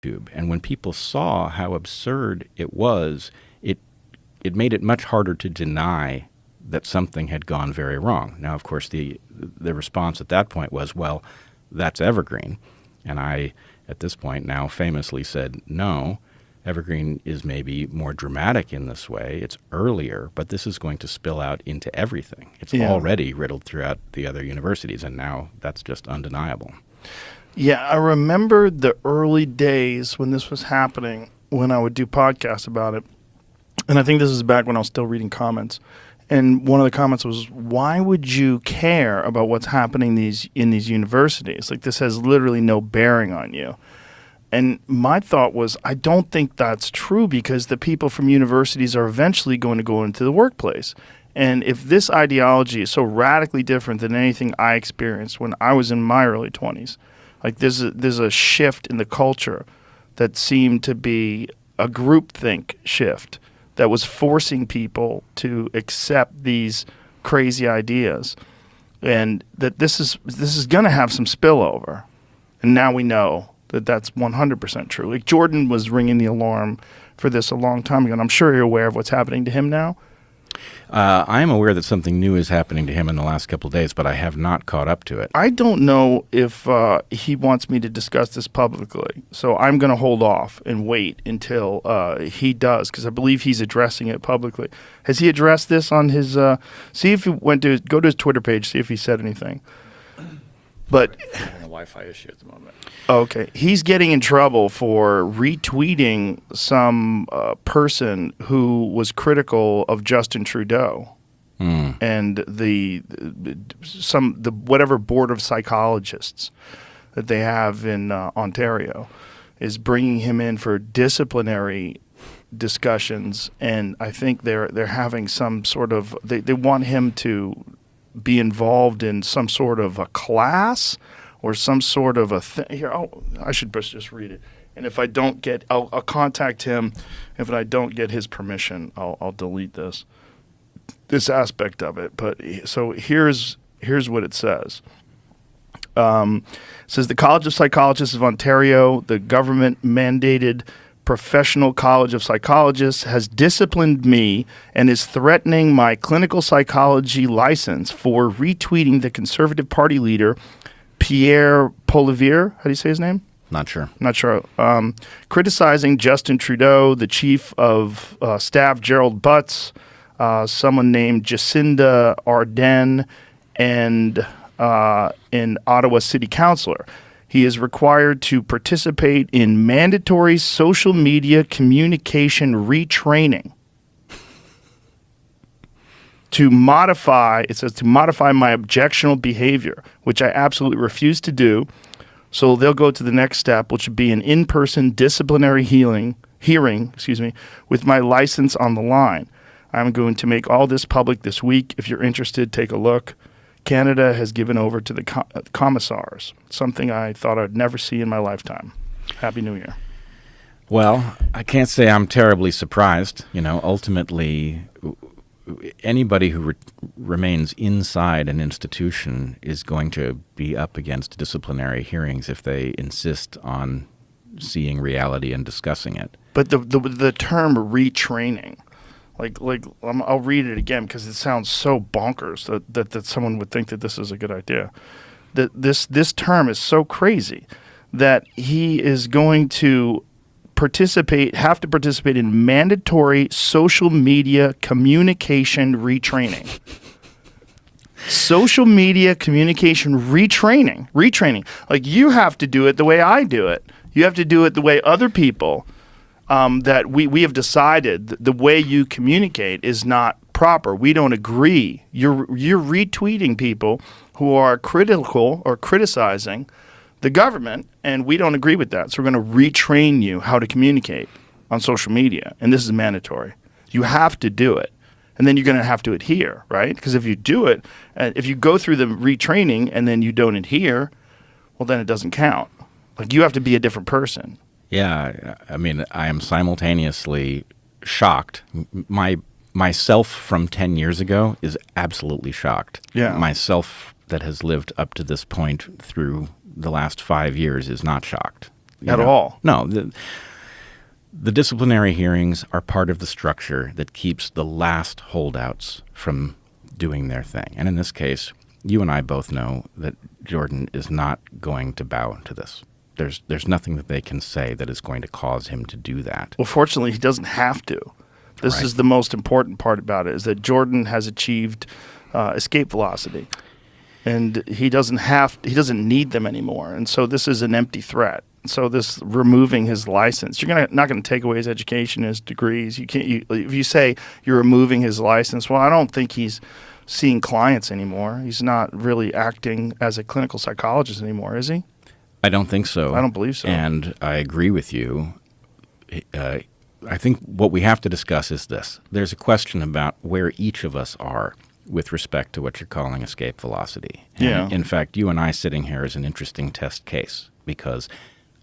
YouTube. And when people saw how absurd it was, it made it much harder to deny that something had gone very wrong. Now, of course, the response at that point was, well, that's evergreen. And I, at this point now, famously said, no, evergreen is maybe more dramatic in this way. It's earlier, but this is going to spill out into everything. It's already riddled throughout the other universities, and now that's just undeniable. Yeah, I remember the early days when this was happening, when I would do podcasts about it. And I think this is back when I was still reading comments. And one of the comments was, why would you care about what's happening in these universities? Like, this has literally no bearing on you. And my thought was, I don't think that's true, because the people from universities are eventually going to go into the workplace. And if this ideology is so radically different than anything I experienced when I was in my early 20s, like there's a shift in the culture that seemed to be a groupthink shift that was forcing people to accept these crazy ideas, and that this is going to have some spillover. And now we know that that's 100% true. Like, Jordan was ringing the alarm for this a long time ago, and I'm sure you're aware of what's happening to him now. I am aware that something new is happening to him in the last couple of days, but I have not caught up to it. I don't know if he wants me to discuss this publicly, so I'm going to hold off and wait until he does, because I believe he's addressing it publicly. Has he addressed this on his see if he go to his Twitter page, see if he said anything. But I'm having a Wi-Fi issue at the moment. Okay. He's getting in trouble for retweeting some person who was critical of Justin Trudeau and the whatever board of psychologists that they have in Ontario is bringing him in for disciplinary discussions, and I think they're having some sort of they want him to be involved in some sort of a class or some sort of a thing. Here, I should just read it. And if I don't get, I'll contact him. If I don't get his permission, I'll delete this aspect of it. But so here's what it says. It says the College of Psychologists of Ontario, the government-mandated Professional College of Psychologists, has disciplined me and is threatening my clinical psychology license for retweeting the Conservative Party leader, Pierre Poilievre. How do you say his name? Not sure. Criticizing Justin Trudeau, the chief of staff, Gerald Butts, someone named Jacinda Ardern, and an Ottawa city councillor. He is required to participate in mandatory social media communication retraining to modify my objectionable behavior, which I absolutely refuse to do. So they'll go to the next step, which would be an in-person disciplinary hearing, with my license on the line. I'm going to make all this public this week. If you're interested, take a look. Canada has given over to the commissars, something I thought I'd never see in my lifetime. Happy New Year. Well, I can't say I'm terribly surprised. Ultimately, anybody who remains inside an institution is going to be up against disciplinary hearings if they insist on seeing reality and discussing it. But the term retraining, I'll read it again because it sounds so bonkers that someone would think that this is a good idea. That this term is so crazy that he is going to have to participate in mandatory social media communication retraining. Social media communication retraining. Like, you have to do it the way I do it. You have to do it the way other people that we have decided the way you communicate is not proper. We don't agree. You're retweeting people who are critical or criticizing the government, and we don't agree with that. So we're going to retrain you how to communicate on social media, and this is mandatory. You have to do it, and then you're going to have to adhere, right? Because if you do it, if you go through the retraining and then you don't adhere, well, then it doesn't count. Like, you have to be a different person. Yeah, I mean, I am simultaneously shocked. Myself from 10 years ago is absolutely shocked. Yeah. Myself that has lived up to this point through the last 5 years is not shocked. you At know. all. No. The disciplinary hearings are part of the structure that keeps the last holdouts from doing their thing. And in this case, you and I both know that Jordan is not going to bow to this. There's nothing that they can say that is going to cause him to do that. Well, fortunately, he doesn't have to. This Right. is the most important part about it, is that Jordan has achieved escape velocity. And he doesn't need them anymore. And so this is an empty threat. So this removing his license, you're not going to take away his education, his degrees. You can't. If you say you're removing his license, well, I don't think he's seeing clients anymore. He's not really acting as a clinical psychologist anymore, is he? I don't think so. I don't believe so. And I agree with you. I think what we have to discuss is this. There's a question about where each of us are with respect to what you're calling escape velocity. And Yeah. in fact, you and I sitting here is an interesting test case because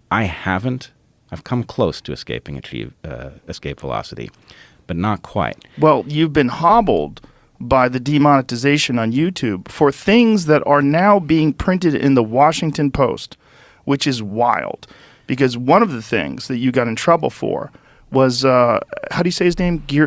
I've come close to escape velocity, but not quite. Well, you've been hobbled by the demonetization on YouTube for things that are now being printed in the Washington Post, which is wild. Because one of the things that you got in trouble for was, how do you say his name? Geert